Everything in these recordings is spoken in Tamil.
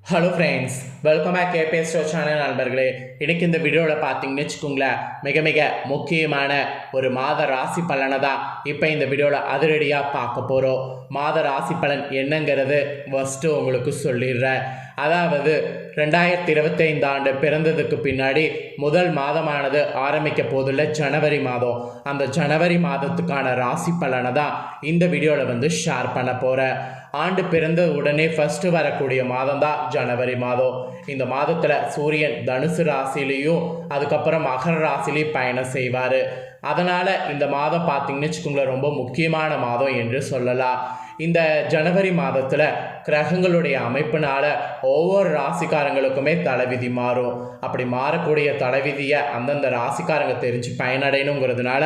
Hello friends, welcome back KBS store channel நண்பர்களே. இன்றைக்கி இந்த வீடியோவில் பார்த்தீங்கன்னு வச்சுக்கோங்களேன், மிக மிக முக்கியமான ஒரு மாத ராசி பலனை தான் இப்போ இந்த வீடியோவில் அதிரடியாக பார்க்க போகிறோம். மாத ராசி பலன் என்னங்கிறது ஃபஸ்ட்டு உங்களுக்கு சொல்லிடுறேன். அதாவது 2025 ஆண்டு பிறந்ததுக்கு பின்னாடி முதல் மாதமானது ஆரம்பிக்க போதுள்ள ஜனவரி மாதம். அந்த ஜனவரி மாதத்துக்கான ராசி பலனை தான் இந்த வீடியோவில் ஷேர் பண்ண போகிறேன். ஆண்டு பிறந்த உடனே ஃபஸ்ட்டு வரக்கூடிய மாதம் தான் ஜனவரி மாதம். இந்த மாதத்தில் சூரியன் தனுசு ராசிலையும் அதுக்கப்புறம் மகர ராசிலையும் பயணம் செய்வார். அதனால் இந்த மாதம் பார்த்திங்கன்னு வச்சுக்கோங்களேன், ரொம்ப முக்கியமான மாதம் என்று சொல்லலாம். இந்த ஜனவரி மாதத்தில் கிரகங்களுடைய அமைப்பினால் ஒவ்வொரு ராசிக்காரங்களுக்குமே தலைவிதி மாறும். அப்படி மாறக்கூடிய தலைவிதியை அந்தந்த ராசிக்காரங்க தெரிஞ்சு பயனடையணுங்கிறதுனால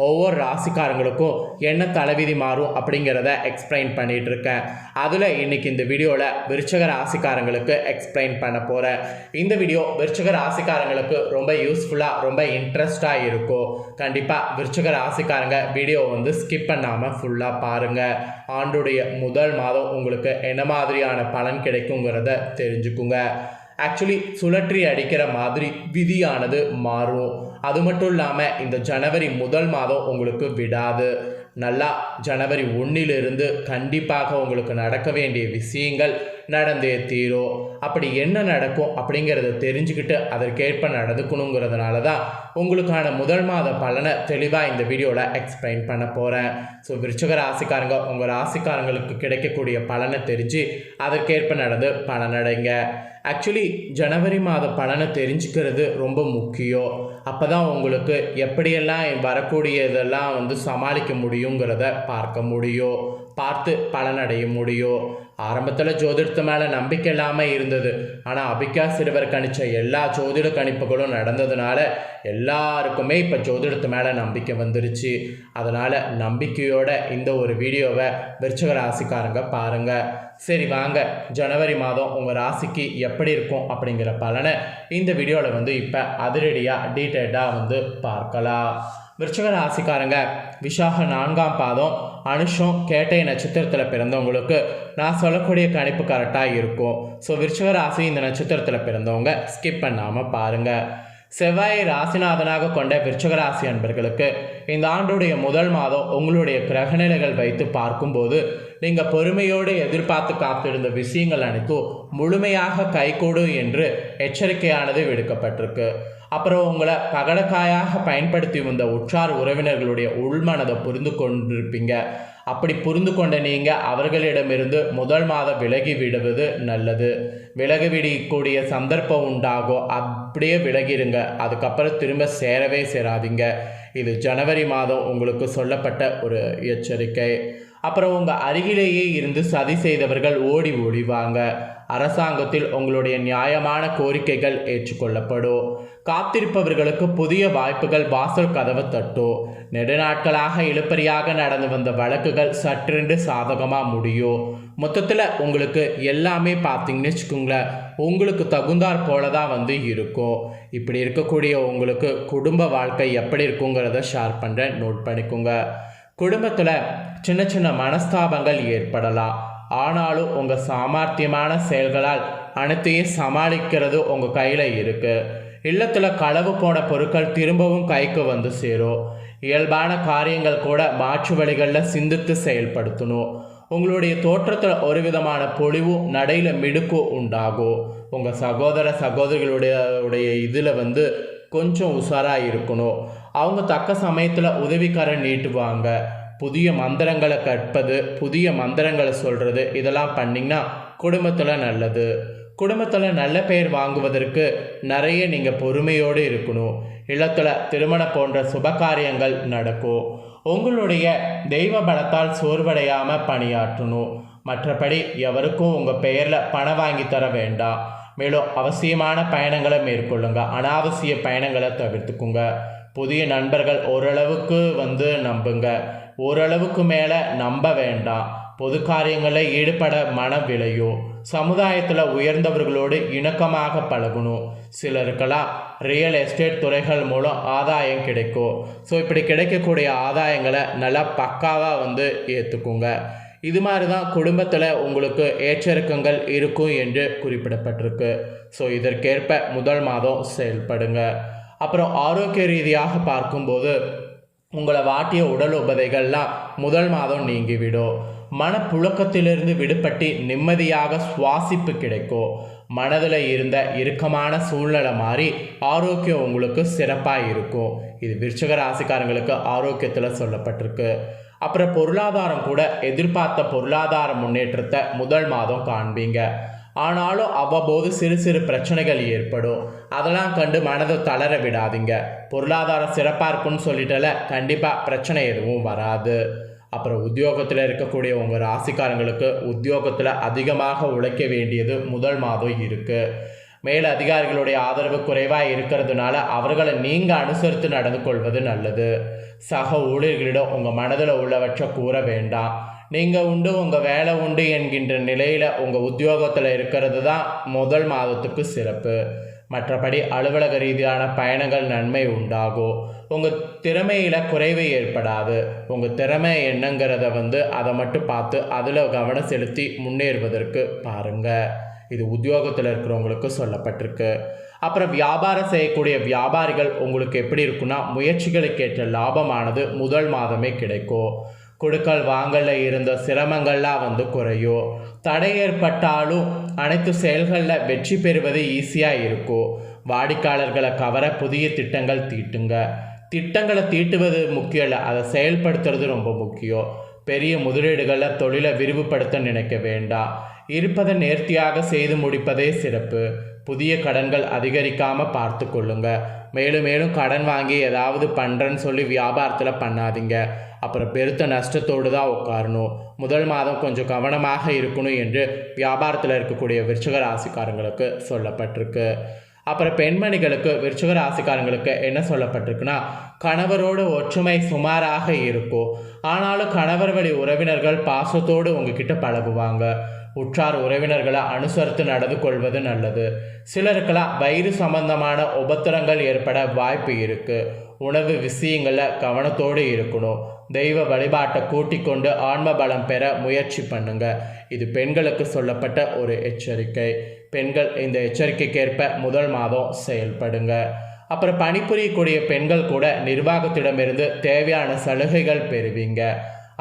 ஒவ்வொரு ராசிக்காரங்களுக்கும் என்ன தலைவிதி மாறும் அப்படிங்கிறத எக்ஸ்பிளைன் பண்ணிகிட்டு இருக்கேன். அதில் இன்றைக்கி இந்த வீடியோவில் விருச்சிக ராசிக்காரங்களுக்கு எக்ஸ்பிளைன் பண்ண போகிறேன். இந்த வீடியோ விருச்சிக ராசிக்காரங்களுக்கு ரொம்ப யூஸ்ஃபுல்லாக ரொம்ப இன்ட்ரெஸ்டாக இருக்கும். கண்டிப்பாக விருச்சிக ராசிக்காரங்க வீடியோ ஸ்கிப் பண்ணாமல் ஃபுல்லாக பாருங்கள். ஆண்டுடைய முதல் மாதம் உங்களுக்கு என்ன மாதிரியான பலன் கிடைக்குங்கிறத தெரிஞ்சுக்குங்க. ஆக்சுவலி சுழற்றி அடிக்கிற மாதிரி விதியானது மாறும். அது மட்டும் இல்லாமல் இந்த ஜனவரி முதல் மாதம் உங்களுக்கு விடாது. நல்லா ஜனவரி 1 கண்டிப்பாக உங்களுக்கு நடக்க வேண்டிய விஷயங்கள் நடந்தே தீரும். அப்படி என்ன நடக்கும் அப்படிங்கிறத தெரிஞ்சுக்கிட்டு அதற்கேற்ப நடந்துக்கணுங்கிறதுனால தான் உங்களுக்கான முதல் மாத பலனை தெளிவாக இந்த வீடியோவில் எக்ஸ்பிளைன் பண்ண போகிறேன். ஸோ விருச்சிக ராசிக்காரங்க உங்கள் ராசிக்காரங்களுக்கு கிடைக்கக்கூடிய பலனை தெரிஞ்சு அதற்கேற்ப நடந்து பலனடைங்க. ஆக்சுவலி ஜனவரி மாத பலனை தெரிஞ்சுக்கிறது ரொம்ப முக்கியம். அப்போ தான் உங்களுக்கு எப்படியெல்லாம் வரக்கூடியதெல்லாம் சமாளிக்க முடியுங்கிறத பார்க்க முடியும், பார்த்து பலனடைய முடியும். ஆரம்பத்தில் ஜோதிடத்து மேலே நம்பிக்கை இல்லாமல் இருந்தது. ஆனால் அபிகா சிறுவர் கணிச்ச எல்லா ஜோதிட கணிப்புகளும் நடந்ததுனால எல்லாருக்குமே இப்போ ஜோதிடத்து மேலே நம்பிக்கை வந்துருச்சு. அதனால் நம்பிக்கையோட இந்த ஒரு வீடியோவை விருச்சிக ராசிக்காரங்க பாருங்கள். சரி வாங்க, ஜனவரி மாதம் உங்கள் ராசிக்கு எப்படி இருக்கும் அப்படிங்கிற பலனை இந்த வீடியோவில் இப்போ அதிரடியாக டீட்டெயில்டாக பார்க்கலாம். விருச்சிக ராசிக்காரங்க விசாக 4ஆம் பாதம் அனுஷம் கேட்டை நட்சத்திரத்தில் பிறந்தவங்களுக்கு நான் சொல்லக்கூடிய கணிப்பு கரெக்டாக இருக்கும். ஸோ விருச்சிக ராசி இந்த நட்சத்திரத்தில் பிறந்தவங்க ஸ்கிப் பண்ணாமல் பாருங்கள். செவ்வாயை ராசிநாதனாக கொண்ட விருச்சிக ராசி அன்பர்களுக்கு இந்த ஆண்டுடைய முதல் மாதம் உங்களுடைய கிரகநிலைகள் வைத்து பார்க்கும்போது நீங்கள் பொறுமையோடு எதிர்பார்த்து காத்திருந்த விஷயங்கள் அனைத்தும் முழுமையாக கைகூடும் என்று எச்சரிக்கையானது விடுக்கப்பட்டிருக்கு. அப்புறம் உங்களை பகடக்காயாக பயன்படுத்தி வந்த உற்றார் உறவினர்களுடைய உள்மனதை புரிந்து கொண்டிருப்பீங்க. அப்படி புரிந்து கொண்ட நீங்கள் அவர்களிடமிருந்து முதல் மாதம் விலகி விடுவது நல்லது. விலகி விடக்கூடிய சந்தர்ப்பம் உண்டாகும், அப்படியே விலகிடுங்க. அதுக்கப்புறம் திரும்ப சேரவே சேராதீங்க. இது ஜனவரி மாதம் உங்களுக்கு சொல்லப்பட்ட ஒரு எச்சரிக்கை. அப்புறம் உங்கள் அருகிலேயே இருந்து சதி செய்தவர்கள் ஓடி ஒழிவாங்க. அரசாங்கத்தில் உங்களுடைய நியாயமான கோரிக்கைகள் ஏற்றுக்கொள்ளப்படும். காத்திருப்பவர்களுக்கு புதிய வாய்ப்புகள் வாசல் கதவை தட்டும். நெடுநாட்களாக இழுபறியாக நடந்து வந்த வழக்குகள் சற்றென்று சாதகமாக முடியும். மொத்தத்தில் உங்களுக்கு எல்லாமே பார்த்தீங்கன்னு வச்சுக்கோங்களேன், உங்களுக்கு தகுந்தாற் போல தான் இருக்கும். இப்படி இருக்கக்கூடிய உங்களுக்கு குடும்ப வாழ்க்கை எப்படி இருக்குங்கிறத ஷேர் பண்ணுறேன், நோட் பண்ணிக்கோங்க. குடும்பத்தில் சின்ன சின்ன மனஸ்தாபங்கள் ஏற்படலாம். ஆனாலும் உங்கள் சாமர்த்தியமான செயல்களால் அனைத்தையும் சமாளிக்கிறது உங்கள் கையில் இருக்குது. இல்லத்தில் களவு போன பொருட்கள் திரும்பவும் கைக்கு சேரும். இயல்பான காரியங்கள் கூட மாற்று வழிகளில் சிந்தித்து செயல்படுத்தணும். உங்களுடைய தோற்றத்தில் ஒரு விதமான பொலிவும் நடையில் மிடுக்கும் உண்டாகும். உங்கள் சகோதர சகோதரிகளுடைய இதில் கொஞ்சம் உஷாராக இருக்கணும். அவங்க தக்க சமயத்தில் உதவிக்காரன் நீட்டுவாங்க. புதிய மந்திரங்களை கற்பது, புதிய மந்திரங்களை சொல்கிறது, இதெல்லாம் பண்ணிங்கன்னா குடும்பத்தில் நல்லது. குடும்பத்தில் நல்ல பெயர் வாங்குவதற்கு நிறைய நீங்கள் பொறுமையோடு இருக்கணும். இல்லத்தில் திருமணம் போன்ற சுபகாரியங்கள் நடக்கும். உங்களுடைய தெய்வ பலத்தால் சோர்வடையாமல் பணியாற்றணும். மற்றபடி எவருக்கும் உங்கள் பெயரில் பணம் வாங்கி தர வேண்டாம். மேலும் அவசியமான பயணங்களை மேற்கொள்ளுங்க, அனாவசிய பயணங்களை தவிர்த்துக்குங்க. புதிய நண்பர்கள் ஓரளவுக்கு நம்புங்க, ஓரளவுக்கு மேலே நம்ப வேண்டாம். பொது காரியங்களில் ஈடுபட மனம் விளையும். சமுதாயத்தில் உயர்ந்தவர்களோடு இணக்கமாக பழகணும். சிலருக்கெல்லாம் ரியல் எஸ்டேட் துறைகள் மூலம் ஆதாயம் கிடைக்கும். ஸோ இப்படி கிடைக்கக்கூடிய ஆதாயங்களை நல்லா பக்காவாக ஏற்றுக்குங்க. இது மாதிரி தான் குடும்பத்தில் உங்களுக்கு ஏற்றிறக்கங்கள் இருக்கும் என்று குறிப்பிடப்பட்டிருக்கு. ஸோ இதற்கேற்ப முதல் மாதம் செயல்படுங்க. அப்புறம் ஆரோக்கிய ரீதியாக பார்க்கும்போது உங்களை வாட்டிய உடல் உபதைகள்லாம் முதல் மாதம் நீங்கிவிடும். மனப்புழக்கத்திலிருந்து விடுபட்டு நிம்மதியாக சுவாசிப்பு கிடைக்கும். மனதில் இருந்த இறுக்கமான சூழ்நிலை மாறி ஆரோக்கியம் உங்களுக்கு சிறப்பாக இருக்கும். இது விருச்சிக ராசிக்காரங்களுக்கு ஆரோக்கியத்தில் சொல்லப்பட்டிருக்கு. அப்புறம் பொருளாதாரம் கூட எதிர்பார்த்த பொருளாதார முன்னேற்றத்தை முதல் மாதம் காண்பீங்க. ஆனாலும் அவ்வப்போது சிறு சிறு பிரச்சனைகள் ஏற்படும். அதெல்லாம் கண்டு மனதை தளர விடாதீங்க. பொருளாதாரம் சிறப்பாக இருக்குன்னு சொல்லிட்டால கண்டிப்பாக பிரச்சனை எதுவும் வராது. அப்புறம் உத்தியோகத்தில் இருக்கக்கூடிய உங்கள் ராசிக்காரங்களுக்கு உத்தியோகத்தில் அதிகமாக உழைக்க வேண்டியது முதல் மாதம் இருக்குது. மேல் அதிகாரிகளுடைய ஆதரவு குறைவாக இருக்கிறதுனால அவர்களை நீங்கள் அனுசரித்து நடந்து கொள்வது நல்லது. சக ஊழியர்களிடம் உங்கள் மனதில் உள்ளவற்றை கூற வேண்டாம். நீங்கள் உண்டு உங்கள் வேலை உண்டு என்கின்ற நிலையில் உங்கள் உத்தியோகத்தில் இருக்கிறது தான் முதல் மாதத்துக்கு சிறப்பு. மற்றபடி அலுவலக ரீதியான பயணங்கள் நன்மை உண்டாகும். உங்கள் திறமையில் குறைவு ஏற்படாது. உங்கள் திறமை என்னங்கிறத அதை மட்டும் பார்த்து அதில் கவனம் செலுத்தி முன்னேறுவதற்கு பாருங்கள். இது உத்தியோகத்தில் இருக்கிறவங்களுக்கு சொல்லப்பட்டிருக்கு. அப்புறம் வியாபாரம் செய்யக்கூடிய வியாபாரிகள் உங்களுக்கு எப்படி இருக்குன்னா முயற்சிகளுக்கு ஏற்ற லாபமானது முதல் மாதமே கிடைக்கும். கொடுக்கல் வாங்கல இருந்த சிரமங்கள்லாம் குறையும். தடை ஏற்பட்டாலும் அனைத்து செயல்களில் வெற்றி பெறுவது ஈஸியாக இருக்கும். வாடிக்கையாளர்களை கவர புதிய திட்டங்கள் தீட்டுங்க. திட்டங்களை தீட்டுவது முக்கியம் இல்லை, அதை செயல்படுத்துறது ரொம்ப முக்கியம். பெரிய முதலீடுகளில் தொழிலை விரிவுபடுத்த நினைக்க வேண்டாம். இருப்பதை நேர்த்தியாக செய்து முடிப்பதே சிறப்பு. புதிய கடன்கள் அதிகரிக்காமல் பார்த்து கொள்ளுங்க. மேலும் மேலும் கடன் வாங்கி ஏதாவது பண்ணுறேன்னு சொல்லி வியாபாரத்தில் பண்ணாதீங்க. அப்புறம் பெருத்த நஷ்டத்தோடு தான் உட்காரணும். முதல் மாதம் கொஞ்சம் கவனமாக இருக்கணும் என்று வியாபாரத்தில் இருக்கக்கூடிய விருச்சிக ராசிக்காரங்களுக்கு சொல்லப்பட்டிருக்கு. அப்புறம் பெண்மணிகளுக்கு விருச்சிக ராசிக்காரங்களுக்கு என்ன சொல்லப்பட்டிருக்குன்னா கணவரோடு ஒற்றுமை சுமாராக இருக்கும். ஆனாலும் கணவர் வழி உறவினர்கள் பாசத்தோடு உங்ககிட்ட பழகுவாங்க. உற்றார் உறவினர்களை அனுசரித்து நடந்து கொள்வது நல்லது. சிலருக்கெல்லாம் வயிறு சம்பந்தமான உபத்திரங்கள் ஏற்பட வாய்ப்பு இருக்குது. உணவு விஷயங்களில் கவனத்தோடு இருக்கணும். தெய்வ வழிபாட்டை கூட்டிக் கொண்டு ஆன்ம பலம் பெற முயற்சி பண்ணுங்க. இது பெண்களுக்கு சொல்லப்பட்ட ஒரு எச்சரிக்கை. பெண்கள் இந்த எச்சரிக்கைக்கேற்ப முதல் மாதம் செயல்படுங்க. அப்புறம் பணிபுரியக்கூடிய பெண்கள் கூட நிர்வாகத்திடமிருந்து தேவையான சலுகைகள் பெறுவீங்க.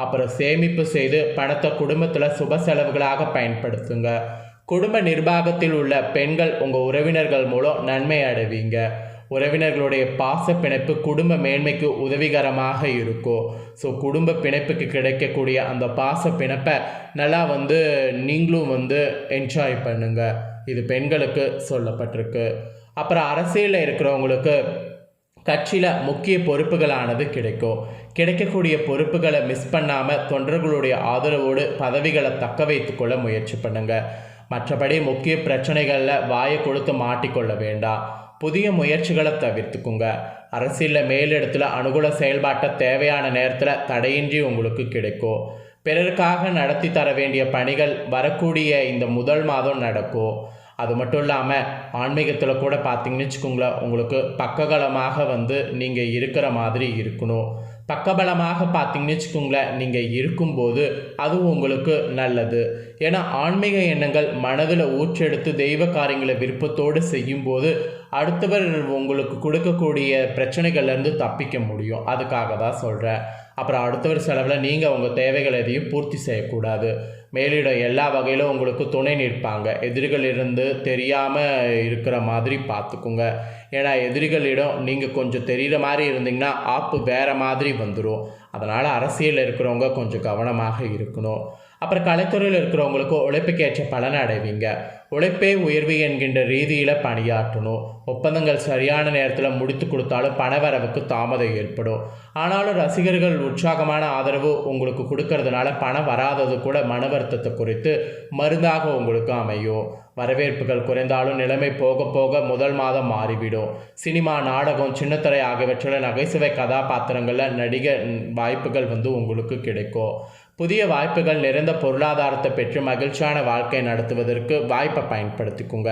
அப்புறம் சேமிப்பு செய்து பணத்தை குடும்பத்தில் சுப செலவுகளாக பயன்படுத்துங்க. குடும்ப நிர்வாகத்தில் உள்ள பெண்கள் உங்கள் உறவினர்கள் மூலம் நன்மை அடைவீங்க. உறவினர்களுடைய பாச பிணைப்பு குடும்ப மேன்மைக்கு உதவிகரமாக இருக்கும். ஸோ குடும்ப பிணைப்புக்கு கிடைக்கக்கூடிய அந்த பாச பிணைப்பை நல்லா நீங்களும் என்ஜாய் பண்ணுங்க. இது பெண்களுக்கு சொல்லப்பட்டிருக்கு. அப்புறம் அரசியலில் இருக்கிறவங்களுக்கு கட்சியில் முக்கிய பொறுப்புகளானது கிடைக்கும். கிடைக்கக்கூடிய பொறுப்புகளை மிஸ் பண்ணாமல் தொண்டர்களுடைய ஆதரவோடு பதவிகளை தக்க வைத்து கொள்ள முயற்சி பண்ணுங்க. மற்றபடி முக்கிய பிரச்சனைகளில் வாயை கொடுத்து மாட்டிக்கொள்ள வேண்டாம். புதிய முயற்சிகளை தவிர்த்துக்குங்க. அரசியலில் மேலிடத்தில் அனுகூல செயல்பாட்டை தேவையான நேரத்தில் தடையின்றி உங்களுக்கு கிடைக்கும். பிறருக்காக நடத்தி தர வேண்டிய பணிகள் வரக்கூடிய இந்த முதல் மாதம் நடக்கும். அது மட்டும் இல்லாமல் ஆன்மீகத்தில் கூட பார்த்தீங்கன்னு வச்சுக்கோங்களேன், உங்களுக்கு பக்கபலமாக நீங்கள் இருக்கிற மாதிரி இருக்கணும். பக்கபலமாக பார்த்தீங்கன்னு வச்சுக்கோங்களேன், நீங்கள் இருக்கும்போது அதுவும் உங்களுக்கு நல்லது. ஏன்னா ஆன்மீக எண்ணங்கள் மனதில் ஊற்றெடுத்து தெய்வ காரியங்களை விருப்பத்தோடு செய்யும்போது அடுத்தவர் உங்களுக்கு கொடுக்கக்கூடிய பிரச்சனைகள்லேருந்து தப்பிக்க முடியும். அதுக்காக தான் சொல்கிறேன். அப்புறம் அடுத்தவர் செலவில் நீங்கள் உங்கள் தேவைகள் எதையும் பூர்த்தி செய்யக்கூடாது. மேலிடம் எல்லா வகையிலும் உங்களுக்கு துணை நிற்பாங்க. எதிரிகளிலிருந்து தெரியாமல் இருக்கிற மாதிரி பார்த்துக்குங்க. ஏன்னா எதிரிகளிடம் நீங்கள் கொஞ்சம் தெரிகிற மாதிரி இருந்தீங்கன்னா ஆப்பு வேறு மாதிரி வந்துடும். அதனால் அரசியலில் இருக்கிறவங்க கொஞ்சம் கவனமாக இருக்கணும். அப்புறம் கலைத்துறையில் இருக்கிறவங்களுக்கு உழைப்புக்கேற்ற பலனை அடைவீங்க. உழைப்பே உயர்வு என்கின்ற ரீதியில் பணியாற்றணும். ஒப்பந்தங்கள் சரியான நேரத்தில் முடித்து கொடுத்தாலும் பணவரவுக்கு தாமதம் ஏற்படும். ஆனாலும் ரசிகர்கள் உற்சாகமான ஆதரவு உங்களுக்கு கொடுக்கறதுனால பணம் வராதது கூட மன வருத்தத்தை குறித்து மருந்தாக உங்களுக்கு அமையும். வரவேற்புகள் குறைந்தாலும் நிலைமை போக போக முதல் மாதம் மாறிவிடும். சினிமா, நாடகம், சின்னத்திரை ஆகியவற்றில் நகைச்சுவை கதாபாத்திரங்களில் நடிக வாய்ப்புகள் உங்களுக்கு கிடைக்கும். புதிய வாய்ப்புகள் நிறைந்த பொருளாதாரத்தை பெற்று மகிழ்ச்சியான வாழ்க்கை நடத்துவதற்கு வாய்ப்பை பயன்படுத்திக்குங்க.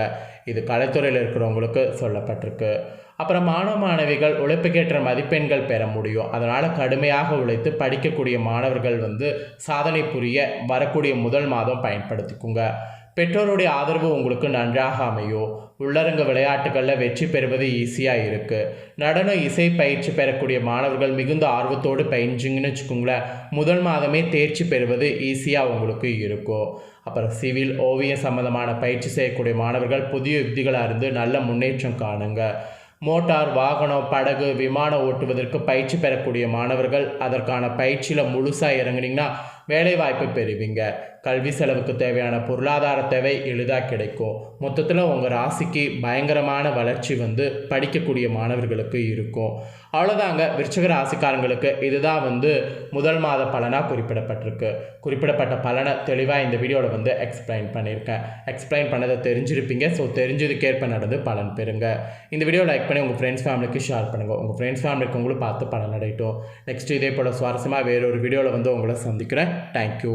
இது கலைத்துறையில் இருக்கிறவங்களுக்கு சொல்லப்பட்டிருக்கு. அப்புறம் மாணவ மாணவிகள் உழைப்புக்கேற்ற மதிப்பெண்கள் பெற முடியும். அதனால் கடுமையாக உழைத்து படிக்கக்கூடிய மாணவர்கள் சாதனை புரிய வரக்கூடிய முதல் மாதம் பயன்படுத்திக்குங்க. பெற்றோருடைய ஆதரவு உங்களுக்கு நன்றாக அமையும். உள்ளரங்க விளையாட்டுகளில் வெற்றி பெறுவது ஈஸியாக இருக்குது. நடன இசை பயிற்சி பெறக்கூடிய மாணவர்கள் மிகுந்த ஆர்வத்தோடு பயின்றிங்கன்னு வச்சுக்கோங்களேன், முதல் மாதமே தேர்ச்சி பெறுவது ஈஸியாக உங்களுக்கு இருக்கும். அப்புறம் சிவில் ஓவியம் சம்மந்தமான பயிற்சி செய்யக்கூடிய மாணவர்கள் புதிய யுக்திகளாக இருந்து நல்ல முன்னேற்றம் காணுங்க. மோட்டார் வாகனம் படகு விமானம் ஓட்டுவதற்கு பயிற்சி பெறக்கூடிய மாணவர்கள் அதற்கான பயிற்சியில் முழுசாக இறங்குனீங்கன்னா வேலைவாய்ப்பு பெறுவீங்க. கல்வி செலவுக்கு தேவையான பொருளாதார தேவை எளிதாக கிடைக்கும். மொத்தத்தில் உங்கள் ராசிக்கு பயங்கரமான வளர்ச்சி படிக்கக்கூடிய மாணவர்களுக்கு இருக்கும். அவ்வளோதாங்க, விருச்சிக ராசிக்காரங்களுக்கு இதுதான் முதல் மாத பலனாக குறிப்பிடப்பட்டிருக்கு. குறிப்பிடப்பட்ட பலனை தெளிவாக இந்த வீடியோவில் எக்ஸ்பிளைன் பண்ணியிருக்கேன். எக்ஸ்பிளைன் பண்ணதை தெரிஞ்சிருப்பீங்க. ஸோ தெரிஞ்சதுக்கேற்ப நடந்து பலன் பெறுங்க. இந்த வீடியோ லைக் பண்ணி உங்கள் ஃப்ரெண்ட்ஸ் ஃபேமிலிக்கு ஷேர் பண்ணுங்கள். உங்கள் ஃப்ரெண்ட்ஸ் ஃபேமிலிக்கு உங்களுக்கு பார்த்து பலன் அடையட்டும். நெக்ஸ்ட் இதே போல் சுவாரஸ்யமாக வேறொரு வீடியோவில் உங்களை சந்திக்கிறேன். தேங்க்யூ.